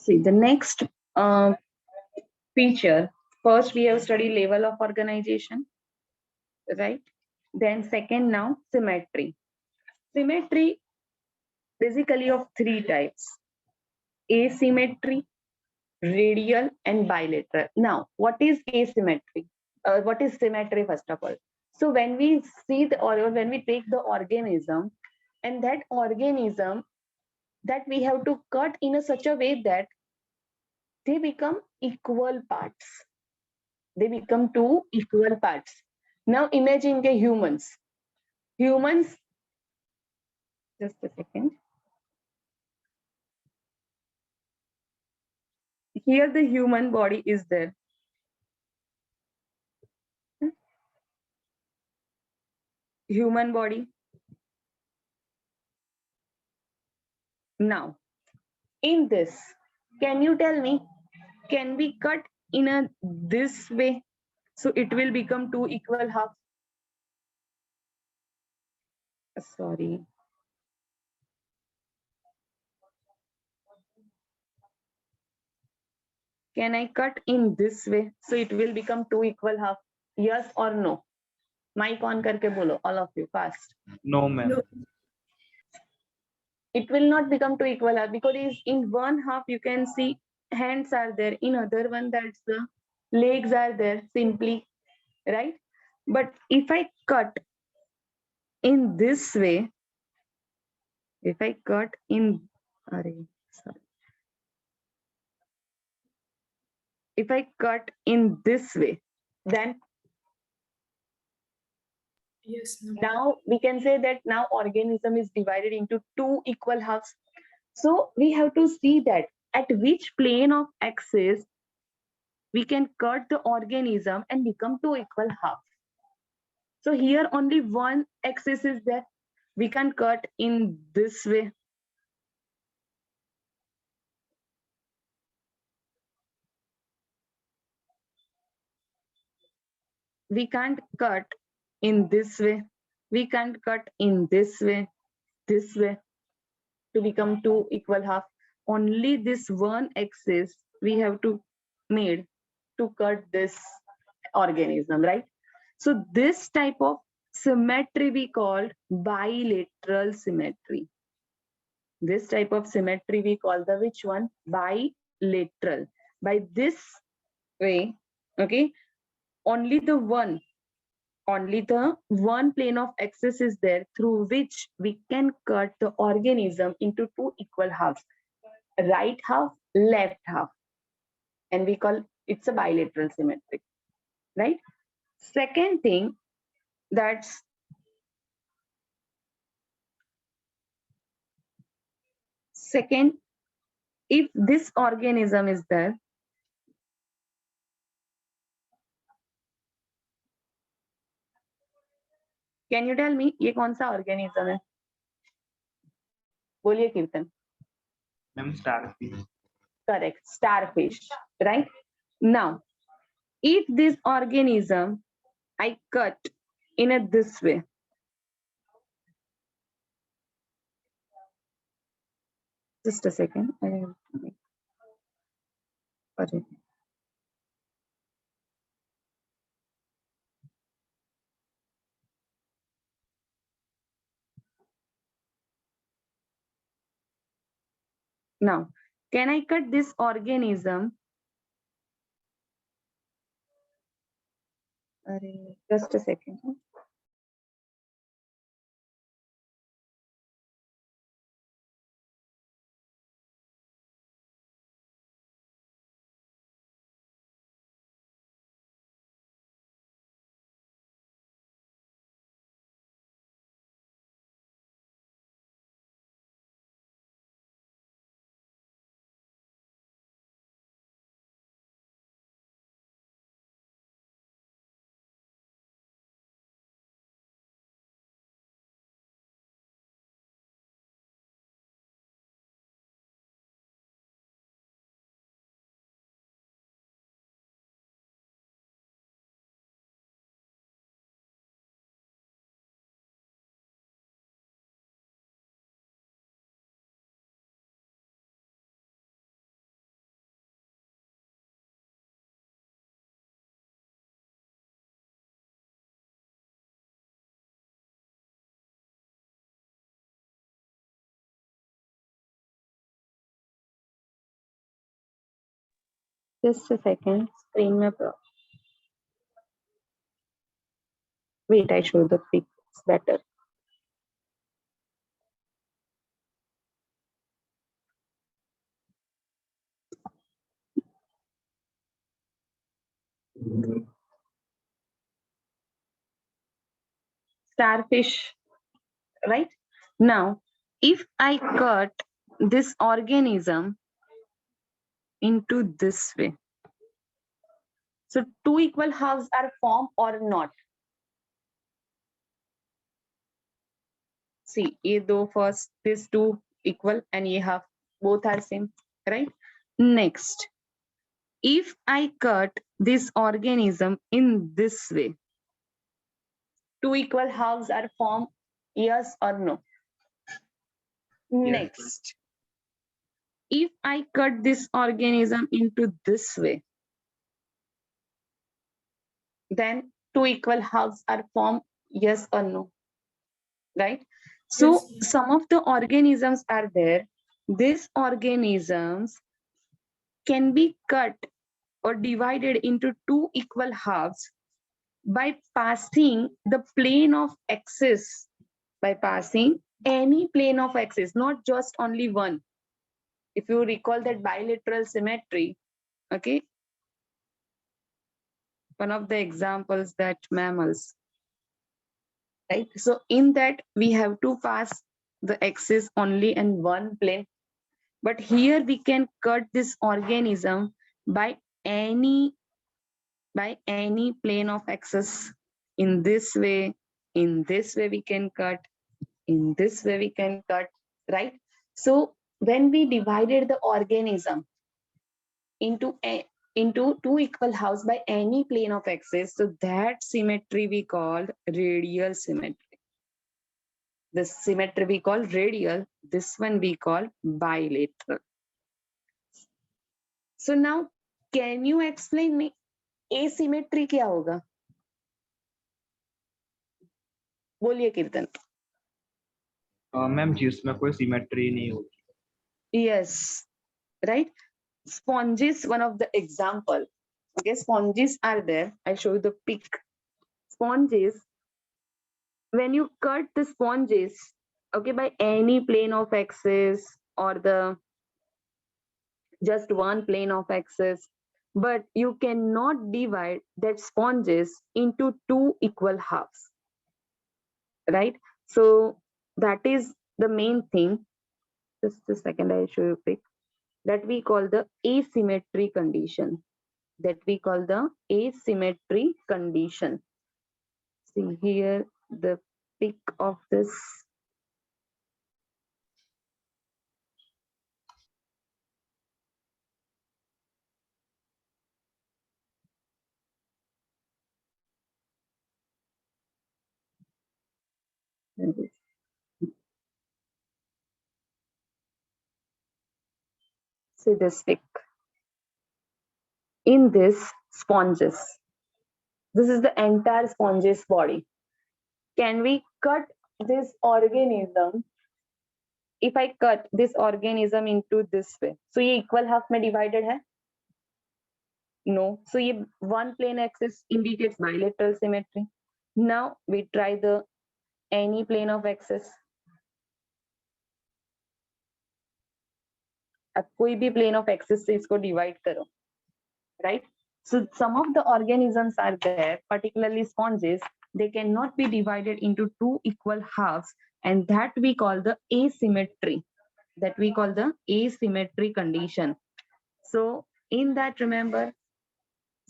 See the next uh, feature. First, we have studied level of organization, right? Then second, now symmetry. Symmetry basically of three types: asymmetry, radial, and bilateral. Now, what is asymmetry? What is symmetry, first of all? So when we see the or when we take the organism, and that organism that we have to cut in a such a way that they become equal parts. They become two equal parts. Now imagine the humans. Humans, just a second. Here the human body is there. Human body. Now, in this, can you tell me, can we cut in a this way? So it will become two equal halves. Sorry. Can I cut in this way? So it will become two equal half. Yes or no? Mic on करके बोलो, all of you, fast. No, ma'am. No. It will not become two equal half because in one half you can see hands are there, in other one that's the legs are there simply, right? But if I cut in this way, if I cut in, sorry, if I cut in this way, then Yes. No. now we can say that now organism is divided into two equal halves. So we have to see that at which plane of axis we can cut the organism and become two equal halves. So here only one axis is there. We can cut in this way. We can't cut in this way. We can't cut in this way to become two equal half. Only this one axis we have to made to cut this organism, right? So this type of symmetry we called bilateral symmetry. This type of symmetry we call the which one? Bilateral. By this way, okay, only the one plane of axis is there through which we can cut the organism into two equal halves, right half, left half, and we call it's a bilateral symmetry, right? Second thing, that's second, if this organism is there, can you tell me ये कौन सा organism है? बोलिए कीर्तन. Ma'am, starfish. Correct, starfish, right? Now, if this organism I cut in a this way, just a second, I have to make, sorry. Now, can I cut this organism? Just a second. Just a second. Screen में wait, I show the pics better. Starfish, right? Now, if I cut this organism into this way, so two equal halves are formed or not? See, ये दो first, these two equal and ये half, both are same, right? Next, if I cut this organism in this way, two equal halves are formed, yes or no? Yes. Next, if I cut this organism into this way, then two equal halves are formed, yes or no? Right? So some of the organisms are there. These organisms can be cut or divided into two equal halves by passing the plane of axis, by passing any plane of axis, not just only one. If you recall that bilateral symmetry, okay, one of the examples that mammals, right? So in that we have to pass the axis only in one plane, but here we can cut this organism by any plane of axis. In this way we can cut, in this way we can cut, right? So when we divided the organism into two equal halves by any plane of axis, so that symmetry we called radial symmetry. This symmetry we call radial, this one we call bilateral. So now can you explain me asymmetry क्या होगा? बोलिए कीर्तन. Ma'am जिसमें कोई symmetry नहीं होगी. Yes, right? Sponges, one of the example. Okay, sponges are there. I show you the pic. Sponges, when you cut the sponges, okay, by any plane of axis or the just one plane of axis, but you cannot divide that sponges into two equal halves, right? So that is the main thing. Just a second, I show you a pic. That we call the asymmetry condition. That we call the asymmetry condition. See here the pic of this. See this pic. In this sponges, this is the entire sponges body. Can we cut this organism? If I cut this organism into this way, so ये equal half में divided है? No. So ये one plane axis indicates bilateral symmetry. Now we try the any plane of axis. अब कोई भी plane of axis से इसको divide करो, right? So some of the organisms are there, particularly sponges, they cannot be divided into two equal halves, and that we call the asymmetry. That we call the asymmetry condition. So in that, remember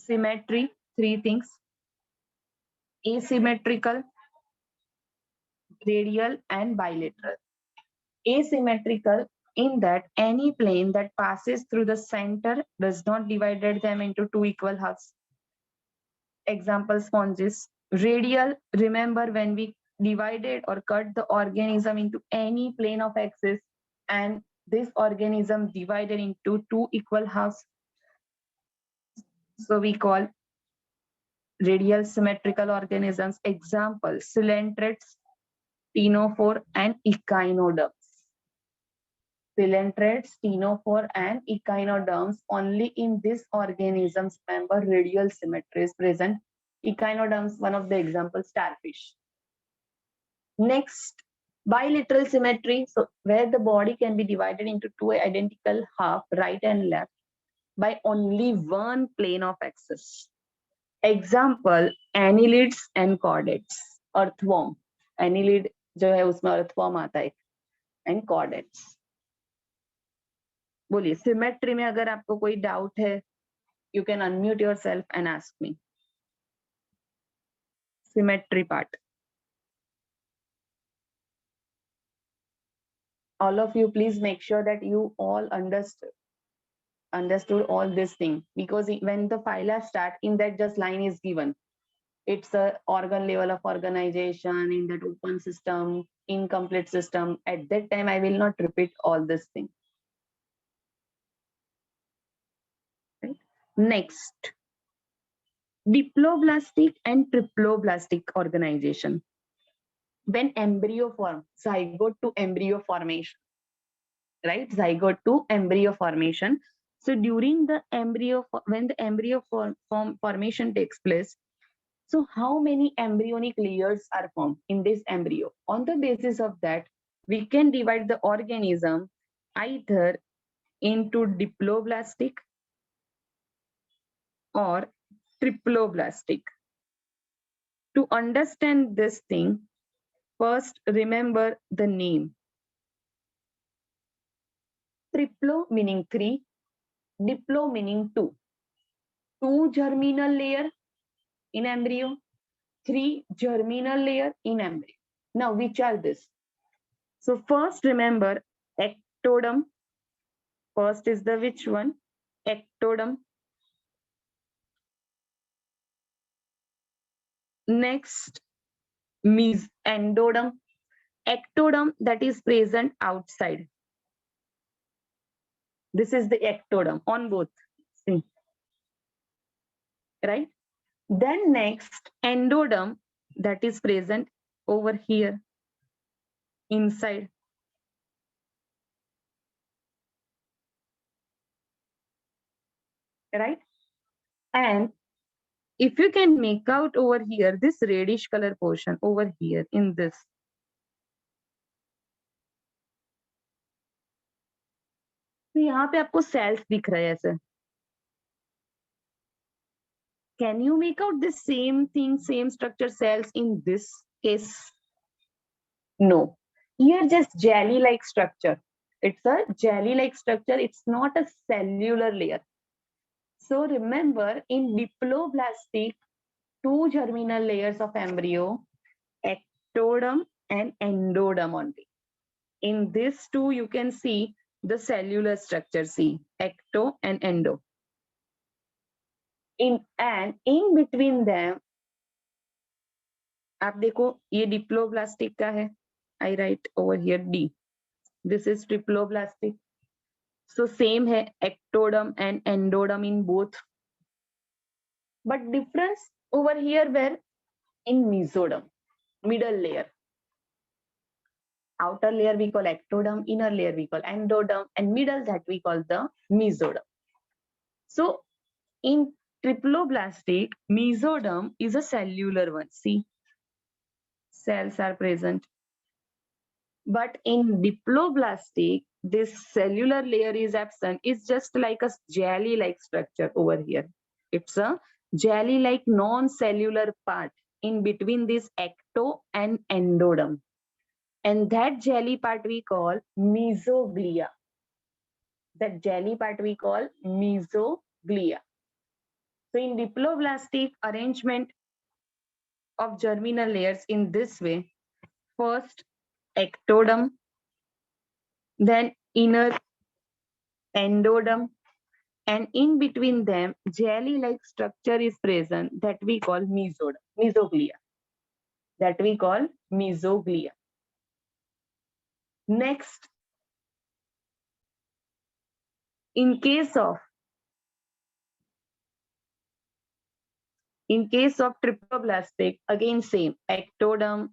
symmetry, three things: asymmetrical, radial, and bilateral. Asymmetrical, in that any plane that passes through the center does not divide them into two equal halves. Example, sponges. Radial, remember when we divided or cut the organism into any plane of axis, and this organism divided into two equal halves, so we call radial symmetrical organisms. Example, coelenterate, ctenophore, and echinoderms. Coelentrates, ctenophore, and echinoderms. Only in this organism's member radial symmetry is present. Echinoderms, one of the examples, starfish. Next, bilateral symmetry. So where the body can be divided into two identical half, right and left, by only one plane of axis. Example, annelids and chordates. Earthworm. Annelid जो है उसमें earthworm आता है, and chordates. बोलिए symmetry में अगर आपको कोई डाउट है, you can unmute yourself and ask me. Symmetry part. All of you, please make sure that you all understood all this thing, because when the phyla start, in that just line is given. It's a organ level of organization, in that open system, incomplete system. At that time, I will not repeat all this thing. Right? Next, diploblastic and triploblastic organization. When embryo form, zygote to embryo formation, right? Zygote to embryo formation. So during the embryo, when the embryo formation takes place, so how many embryonic layers are formed in this embryo? On the basis of that, we can divide the organism either into diploblastic or triploblastic. To understand this thing, first remember the name. Triplo meaning 3, diplo meaning 2. 2 germinal layer in embryo, 3 germinal layer in embryo. Now, which are this? So first remember ectoderm. First is the which one? Ectoderm. Next, endoderm. Ectoderm, that is present outside. This is the ectoderm on both. See. Right? Then next, endoderm, that is present over here inside. Right? And if you can make out over here, this reddish color portion over here in this. तो यहाँ पे आपको cells दिख रहे हैं ऐसे. Can you make out the same thing, same structure cells in this case? No. Here just jelly-like structure. It's a jelly-like structure. It's not a cellular layer. So remember, in diploblastic, 2 germinal layers of embryo, ectoderm and endoderm only. In this two, you can see the cellular structure, see, ecto and endo. In between them, आप देखो ये diploblastic का है. I write over here D. This is triploblastic. So same है ectoderm and endoderm in both. But difference over here where in mesoderm, middle layer. Outer layer we call ectoderm, inner layer we call endoderm, and middle that we call the mesoderm. So in triploblastic, mesoderm is a cellular one. See, cells are present. But in diploblastic, this cellular layer is absent. It's just like a jelly-like structure over here. It's a jelly-like non-cellular part in between this ecto and endoderm. And that jelly part we call mesoglia. That jelly part we call mesoglia. So in diploblastic arrangement of germinal layers in this way, first ectoderm, then inner endoderm, and in between them jelly-like structure is present that we call mesoglia. That we call mesoglia. Next, in case of triploblastic, again same ectoderm,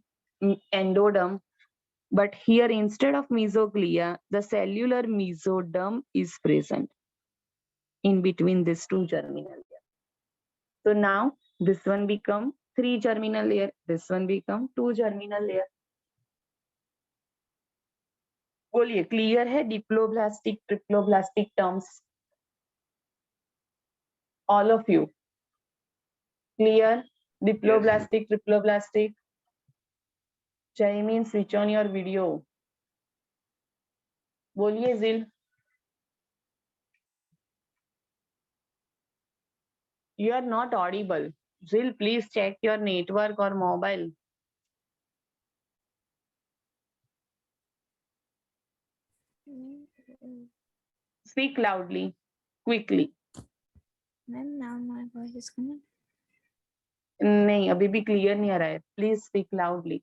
endoderm, But here, instead of mesoglia, the cellular mesoderm is present in between these two germinal layers. So now this one become 3 germinal layer, this one become 2 germinal layer. बोलिए clear है diploblastic triploblastic terms? All of you clear? Diploblastic, triploblastic. Jaimin, switch on your video. बोलिए जिल. You are not audible. Zil, please check your network or mobile. Speak loudly, quickly. Ma'am, now my voice is coming. नहीं अभी भी clear नहीं आ रहा है. Please speak loudly.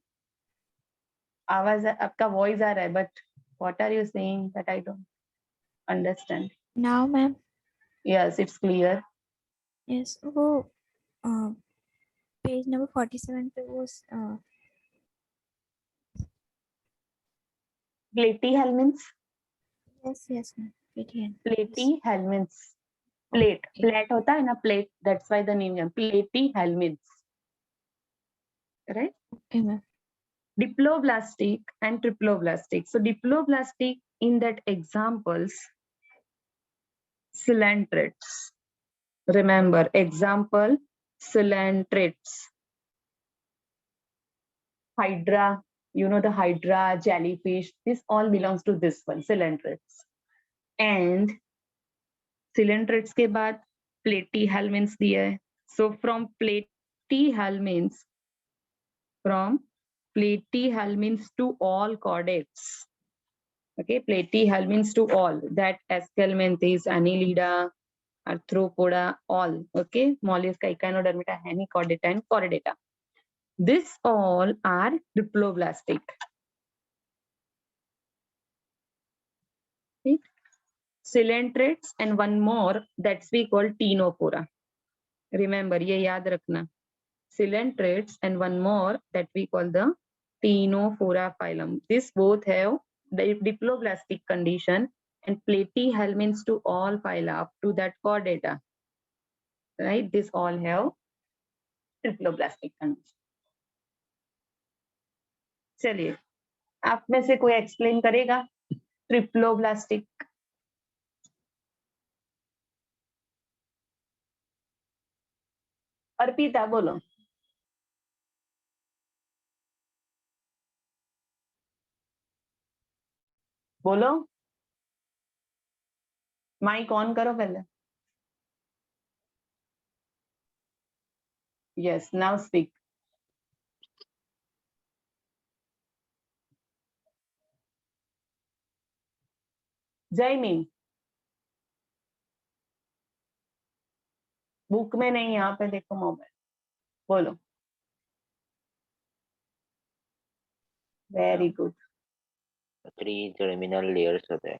आवाज आपका वॉइस आ रहा है but what are you saying that I don't understand. Now, ma'am. Yes, it's clear. Yes. वो पेज नंबर 47 पे वो Platyhelminths. yes ma'am. Platyhelminths. Plate. Okay. Plate होता है ना plate. That's why the name is Platyhelminths. Right? Okay, ma'am. Diploblastic and triploblastic. So diploblastic in that examples, coelenterids. Remember, example, coelenterids. Hydra, you know the hydra, jellyfish, this all belongs to this one, coelenterids. And coelenterids के बाद platyhelminths दिया है. So from platyhelminths to all chordates. Okay, platyhelminths to all, that Aschelminthes, Annelida, Arthropoda, all. Okay, Mollusca, Echinodermata, Hemichordata, and Chordata. This all are diploblastic. Okay. Coelenterids and one more that's we call Ctenophora. Remember, ये याद रखना. Coelenterids and one more that we call the Ctenophora phylum. This both have the diploblastic condition and platyhelminths to all phyla up to that chordata. Right? This all have triploblastic condition. चलिए, आप में से कोई explain करेगा triploblastic? Arpita बोलो. बोलो. Mic on करो पहले. Yes, now speak. Jaymin, book में नहीं, यहाँ पे देखो मोबाइल. बोलो. Very good. 3 germinal layers होते हैं.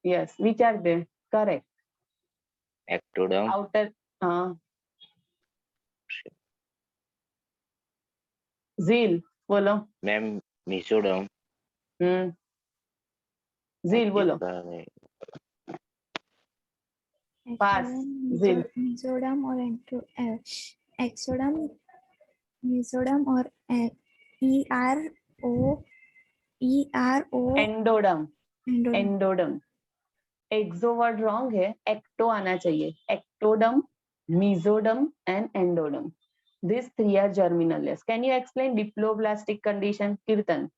Yes, which are there? Correct. Ectoderm, Outer. हाँ. Zeal, बोलो. Ma'am mesoderm. Zeal, बोलो. Pass. Zeal. Mesoderm or exoderm, mesoderm or ERO. Endoderm. Endoderm. Endoderm. Exo word wrong है, एक्टो आना चाहिए. Ectoderm, mesoderm and endoderm. These three are germinal layers. Can you explain diploblastic condition, Kirtan?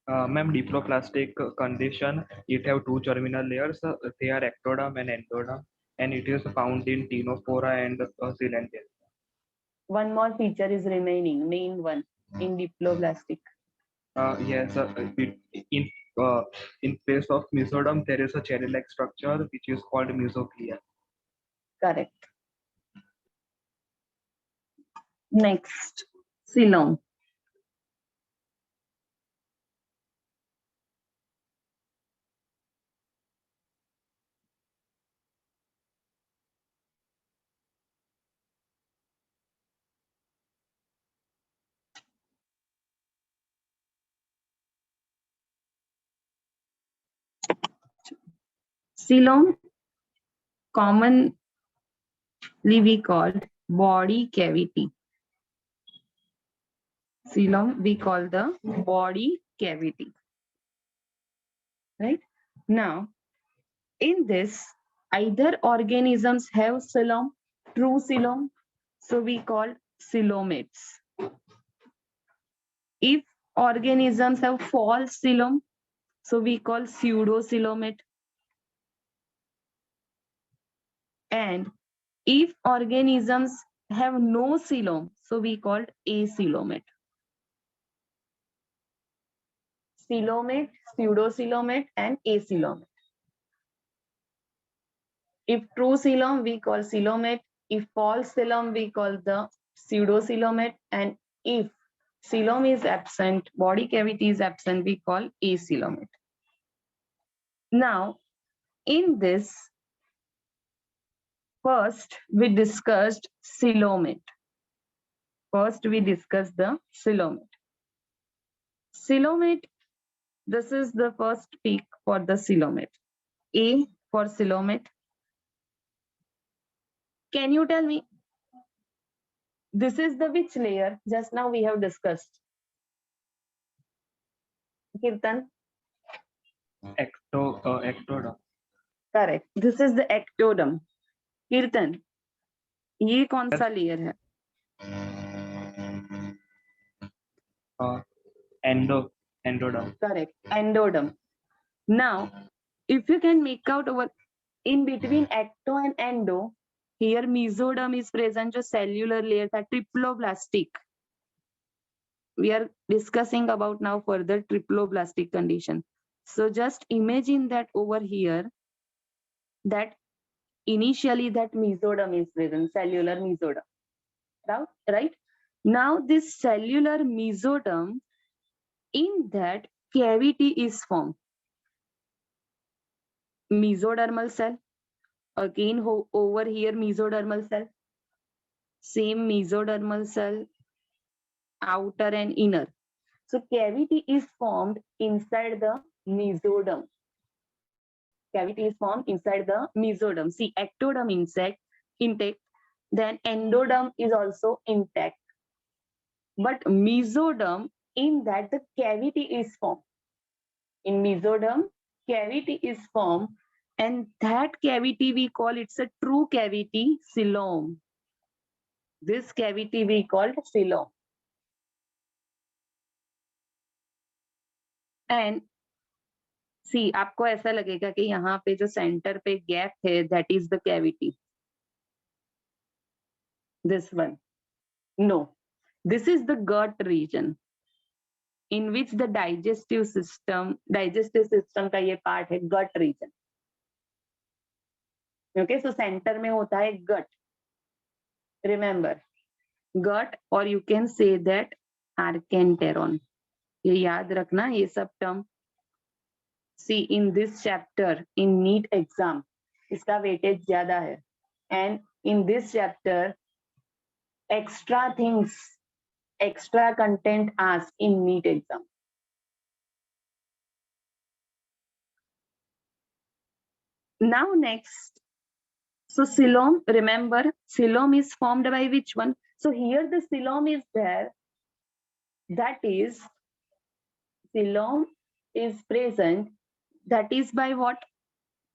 Ma'am, diploblastic condition, it have 2 germinal layers. They are ectoderm and endoderm, and it is found in Ctenophora and Coelenterids. One more feature is remaining, main one in diploblastic. Yes, in place of mesoderm, there is a cherry-like structure which is called mesoglia. Correct. Next, coelom. Coelom commonly we called body cavity. Coelom we call the body cavity. Right? Now, in this, either organisms have coelom, true coelom, so we call coelomates. If organisms have false coelom, so we call pseudocoelomate. And if organisms have no coelom, so we called acoelomate. Coelomate, pseudocoelomate, and acoelomate. If true coelom, we call coelomate. If false coelom, we call the pseudocoelomate. And if coelom is absent, body cavity is absent, we call acoelomate. Now, in this, first we discussed coelomate. First, we discussed the coelomate. Coelomate, this is the first peak for the coelomate. A for coelomate. Can you tell me, this is the which layer? Just now we have discussed. Kirtan? Ectoderm. Correct. This is the ectoderm. Kirtan, ये कौन सा layer है? Endoderm. Correct. Endoderm. Now, if you can make out over in between ecto and endo, here mesoderm is present, जो cellular layer था, triploblastic. We are discussing about now further triploblastic condition. So just imagine that over here, that initially that mesoderm is present, cellular mesoderm. Right? Now this cellular mesoderm, in that cavity is formed. Mesodermal cell. Again, over here mesodermal cell. Same mesodermal cell, outer and inner. So cavity is formed inside the mesoderm. Cavity is formed inside the mesoderm. See, ectoderm intact, then endoderm is also intact. But mesoderm, in that the cavity is formed. In mesoderm, cavity is formed, and that cavity we call it's a true cavity, coelom. This cavity we called coelom. And see, आपको ऐसा लगेगा कि यहाँ पे जो centre पे gap है, that is the cavity. This one. No. This is the gut region in which the digestive system का ये part है gut region. Okay, so center में होता है gut. Remember, gut, or you can say that archenteron. ये याद रखना ये सब term. See, in this chapter, in NEET exam, इसका weightage ज्यादा है. And in this chapter, extra things, extra content asked in NEET exam. Now next, so coelom, remember, coelom is formed by which one? So here the coelom is there. That is, coelom is present. That is by what?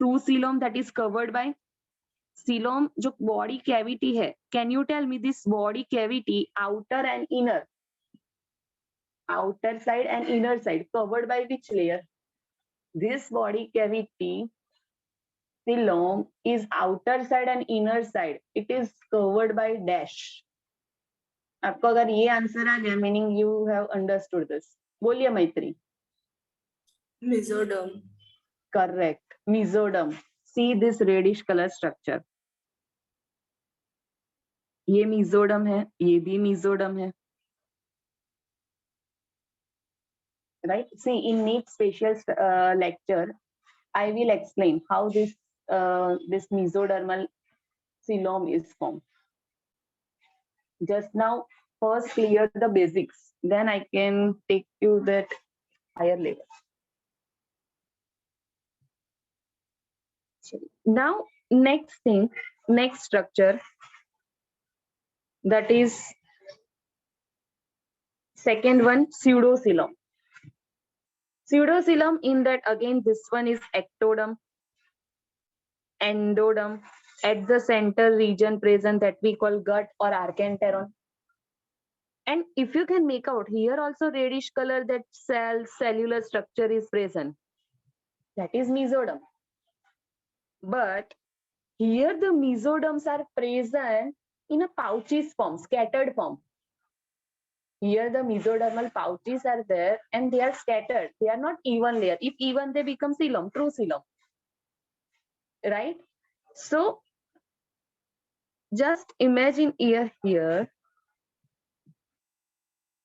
True coelom, that is covered by coelom. जो body cavity है. Can you tell me this body cavity, outer and inner? Outer side and inner side, covered by which layer? This body cavity, coelom, is outer side and inner side. It is covered by dash. आपको अगर ये answer आ गया, meaning you have understood this. बोलिए मैत्री. Mesoderm. Correct, mesoderm. See this reddish color structure. ये mesoderm है, ये भी mesoderm है. Right? See, in NEET special lecture, I will explain how this mesodermal coelom is formed. Just now, first clear the basics, then I can take you that higher level. Now, next structure, that is second one, pseudocoelom. Pseudocoelom, in that again this one is ectoderm, endoderm, at the center region present that we call gut or archenteron. And if you can make out here also reddish color, that cellular structure is present, that is mesoderm. But here the mesoderms are present in a pouches form, scattered form. Here the mesodermal pouches are there and they are scattered. They are not even layer. If even, they become coelom, true coelom. Right? So just imagine here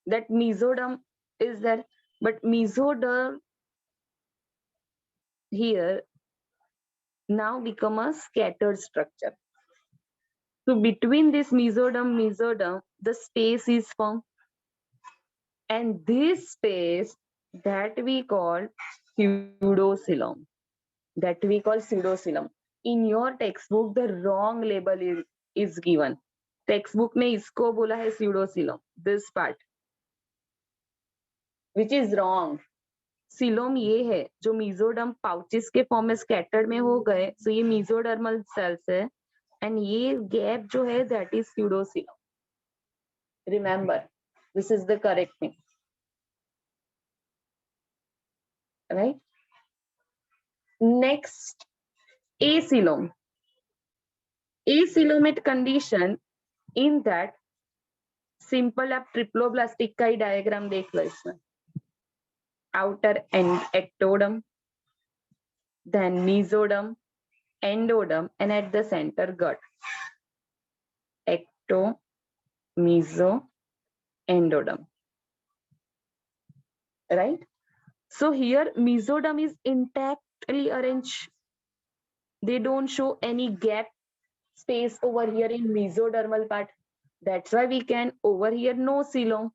that mesoderm is there, but mesoderm here now become a scattered structure. So between this mesoderm, the space is formed. And this space that we call pseudocoelom. In your textbook, the wrong label is given. Textbook में इसको बोला है pseudocoelom, this part, which is wrong. Coelom ये है जो mesoderm pouches के form में scattered में हो गए, सो ये मीजोडर्मल सेल्स है, एंड ये गैप जो है that is pseudocoelom. Remember, this is the correct thing. Right? Next, acoelom. Acoelomate condition, in that simple आप ट्रिप्लोब्लास्टिक का ही डायग्राम देख लो इसमें. Outer and ectoderm, then mesoderm, endoderm, and at the center gut. Ecto, meso, endoderm. Right? So here mesoderm is intactly arranged. They don't show any gap space over here in mesodermal part. That's why we can over here no coelom.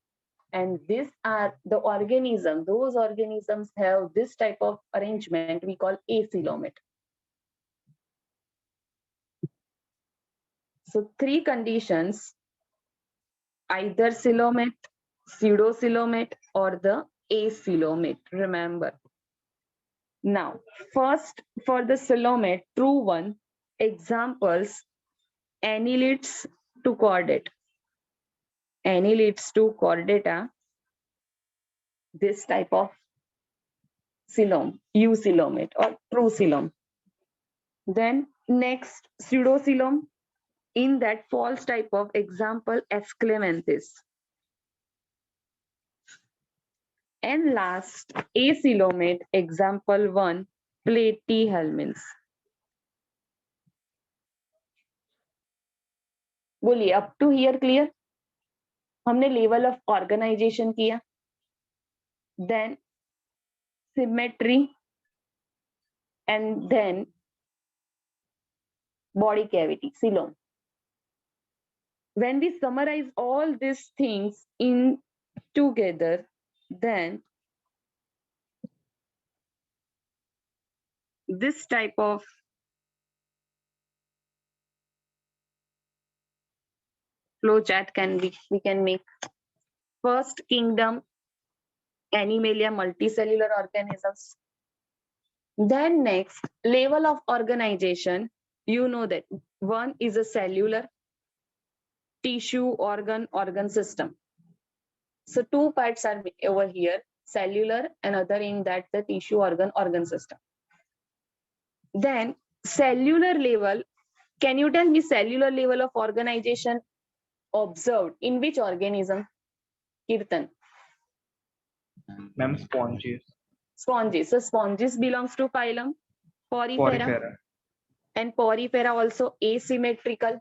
And these are the organisms, those organisms have this type of arrangement we call acoelomate. So three conditions, either coelomate, pseudocoelomate, or the acoelomate, remember. Now, first for the coelomate, true one, examples, annelids to chordate. Annelids to chordata, this type of coelom, eucoelomate or true coelom. Then next, pseudocoelom, in that false type of example, Asclepias. And last, acoelomate, example 1, platyhelminths. बोलिए, up to here clear? हमने level of organization किया, then symmetry, and then body cavity, coelom. When we summarize all these things in together, then this type of flowchart we can make. First kingdom, Animalia, multicellular organisms. Then next, level of organization, you know that one is a cellular, tissue, organ system. So two parts are over here, cellular, and other in that the tissue, organ system. Then cellular level, can you tell me cellular level of organization observed in which organism? Kirtan. Ma'am, sponges. Sponges. So sponges belongs to phylum Porifera. Porifera. And Porifera also asymmetrical.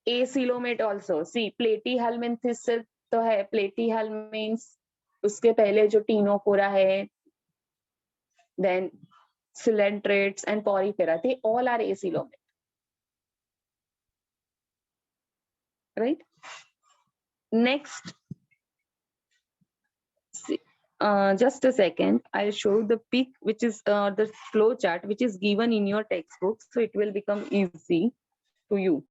Acoelomate also. See, platyhelminthes तो है, platyhelminths, उसके पहले जो Ctenophora है, then coelentrates and Porifera, they all are acoelomate. Right? Next, just a second. I'll show the peak, which is the flow chart, which is given in your textbook. So it will become easy to you.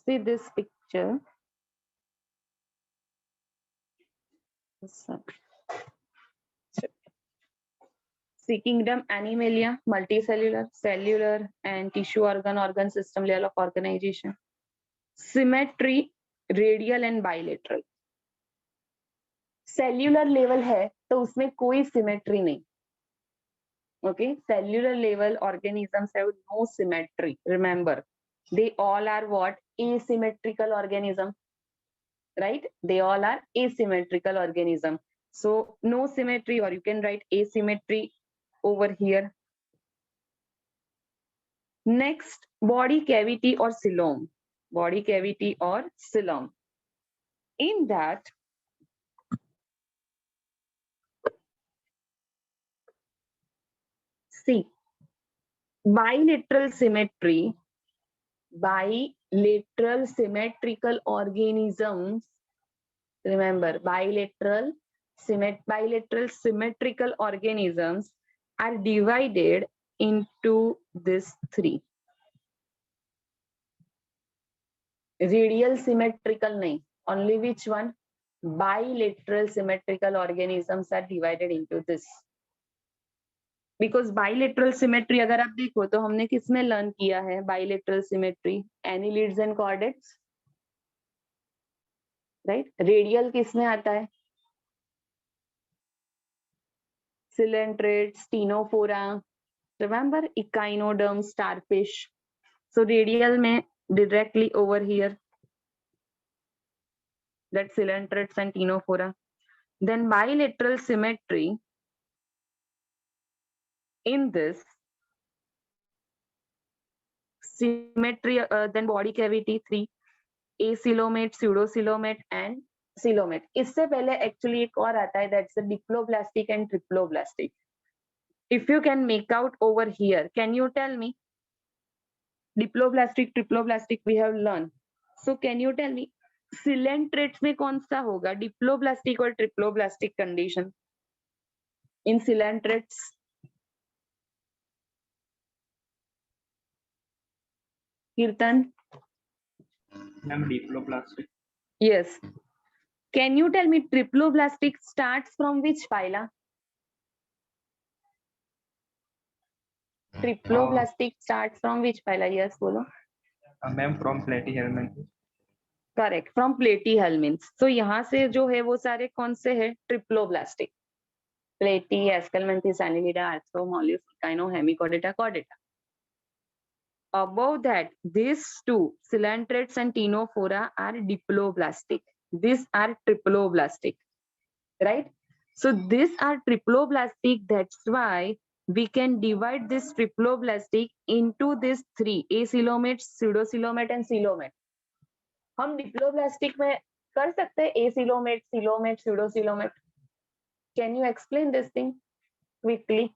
See this picture. Sea kingdom, animalia, multicellular, cellular, and tissue organ system level of organization. Symmetry, radial and bilateral. Cellular level है तो उसमें कोई symmetry नहीं. Okay, cellular level organisms have no symmetry. Remember, they all are what? Asymmetrical organism, right? They all are asymmetrical organism. So no symmetry, or you can write asymmetry over here. Next, body cavity or coelom. Body cavity or coelom. In that, see, bilateral symmetry, bilateral symmetrical organisms, remember, bilateral symmetrical organisms are divided into this three. Radial symmetrical nahi, only which one? Bilateral symmetrical organisms are divided into this. Because bilateral symmetry अगर आप देखो तो हमने किसमें learn किया है bilateral symmetry? Annelids and chordates, right? Radial किसमें आता है? Coelentrates, Ctenophora, remember echinoderm, starfish. So radial में directly over here, that Coelentrates and Ctenophora. Then bilateral symmetry in this symmetry, then body cavity 3, acoelomate, pseudocoelomate and coelomate. इससे पहले actually एक और आता है, that's the diploblastic and triploblastic. If you can make out over here, can you tell me? Diploblastic, triploblastic we have learned. So can you tell me coelentrates में कौन सा होगा, diploblastic or triploblastic condition? In coelentrates, Kirtan? Ma'am, diploblastic. Yes. Can you tell me triploblastic starts from which phyla? Triploblastic starts from which phyla? Yes, bolo. Ma'am, from platyhelminths. Correct, from platyhelminths. So यहाँ से जो है वो सारे कौन से है? Triploblastic. Platy, Aschelminthes, Annelida, Arthro, Mollusc, Echino, Hemichordata, Chordata. Above that, these two, Coelentrates and Ctenophora, are diploblastic. These are triploblastic, right? So these are triploblastic. That's why we can divide this triploblastic into these three: acoelomate, pseudocoelomate, and coelomate. हम diploblastic में कर सकते हैं acoelomate, coelomate, pseudocoelomate. Can you explain this thing quickly?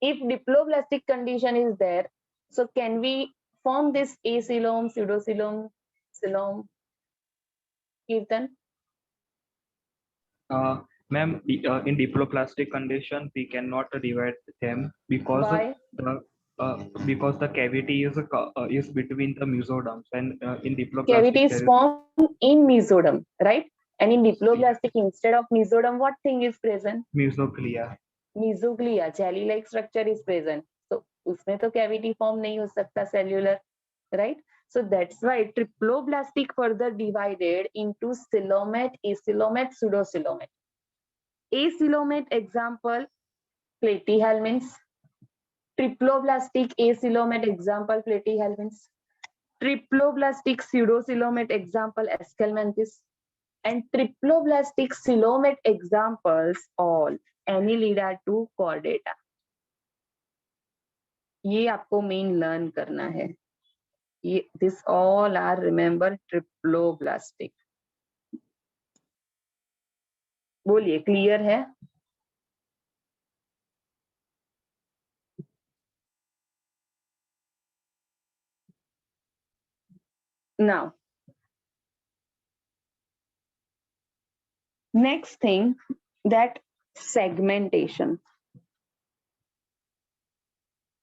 If diploblastic condition is there, so can we form this acoelom, pseudocoelom, coelom? Kirtan? Ma'am, in diploblastic condition, we cannot divide them because Why? because the cavity is between the mesoderms, and in diploblastic Cavity is there is formed in mesoderm, right? And in diploblastic, instead of mesoderm, what thing is present? mesoglea. Mesoglia, jelly-like structure is present. So उसमें तो cavity form नहीं हो सकता cellular, right? So that's why triploblastic further divided into coelomate, acoelomate, pseudocoelomate. Acoelomate example, platyhelminths. Triploblastic acoelomate example, platyhelminths. Triploblastic pseudocoelomate example, Aschelminthes. and triploblastic coelomate examples all Annelida to chordata. ये आपको main learn करना है. ये this all are remember triploblastic. बोलिए clear है? Now, next thing, that segmentation.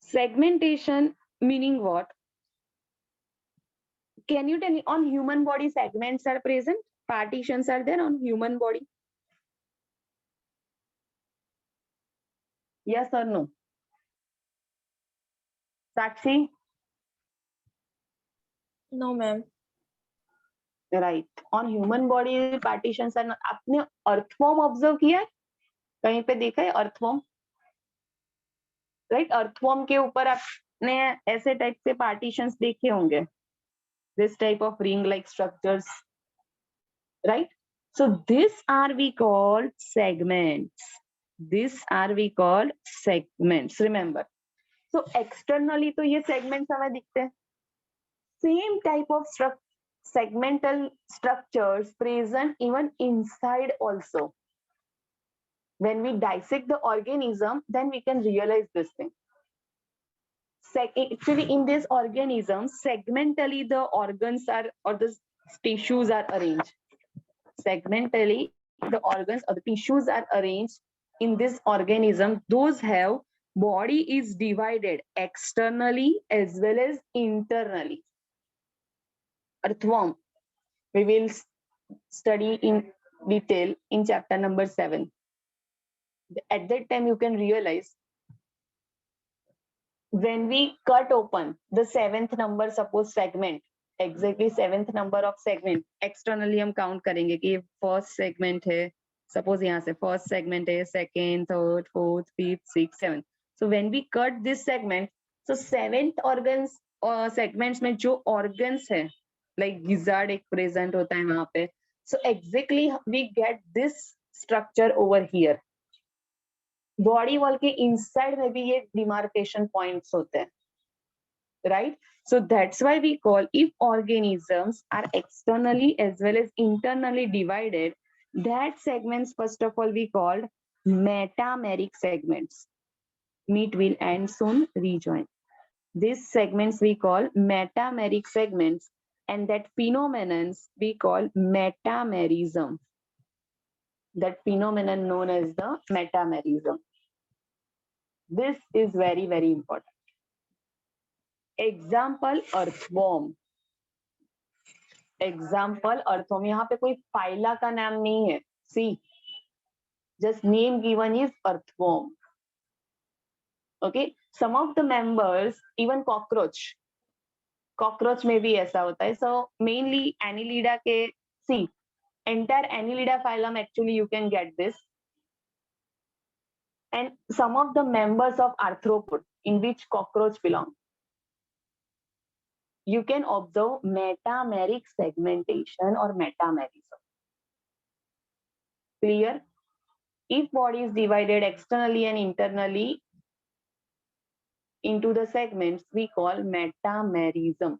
Segmentation meaning what? Can you tell me, on human body segments are present? Partitions are there on human body? Yes or no? Sakshi? No, ma'am. Right. On human body partitions are not. आपने earthworm observe किया है? कहीं पे देखा है earthworm? Right. Earthworm के ऊपर आपने ऐसे टाइप से partitions देखे होंगे. This type of ring-like structures. Right. So this are we called segments. This are we called segments. Remember. So externally तो ये segments हमें दिखते हैं. Same type of segmental structures present even inside also. When we dissect the organism, then we can realize this thing. Actually, in this organism, segmentally the organs are or the tissues are arranged. Segmentally, the organs or the tissues are arranged in this organism. Those have body is divided externally as well as internally. Earthworm, we will study in detail in chapter number 7. At that time, you can realize when we cut open the 7th number, suppose segment, exactly 7th number of segment, externally हम count करेंगे कि ये first segment है, suppose यहाँ से first segment है, second, third, fourth, fifth, sixth, seventh. So when we cut this segment, so 7th organs और segments में जो organs है, like gizzard एक present होता है वहाँ पे, so exactly we get this structure over here. Body wall के इनसाइड में भी ये डिमार्केशन पॉइंट्स होते हैं, right? So that's why we call if organisms are externally as well as internally divided, that segments first of all we called metameric segments. Meet will end soon, rejoin. These segments we call metameric segments, and that phenomenon we call metamerism. That phenomenon known as the metamerism. This is very, very important. Example, earthworm. Example, earthworm. यहाँ पे कोई phyla का नाम नहीं है. See, just name given is earthworm. Okay. Some of the members, even cockroach. Cockroach में भी ऐसा होता है. So mainly Annelida के, see, entire Annelida phylum actually you can get this. And some of the members of arthropod in which cockroach belong, you can observe metameric segmentation or metamerism. Clear? If body is divided externally and internally into the segments, we call metamerism.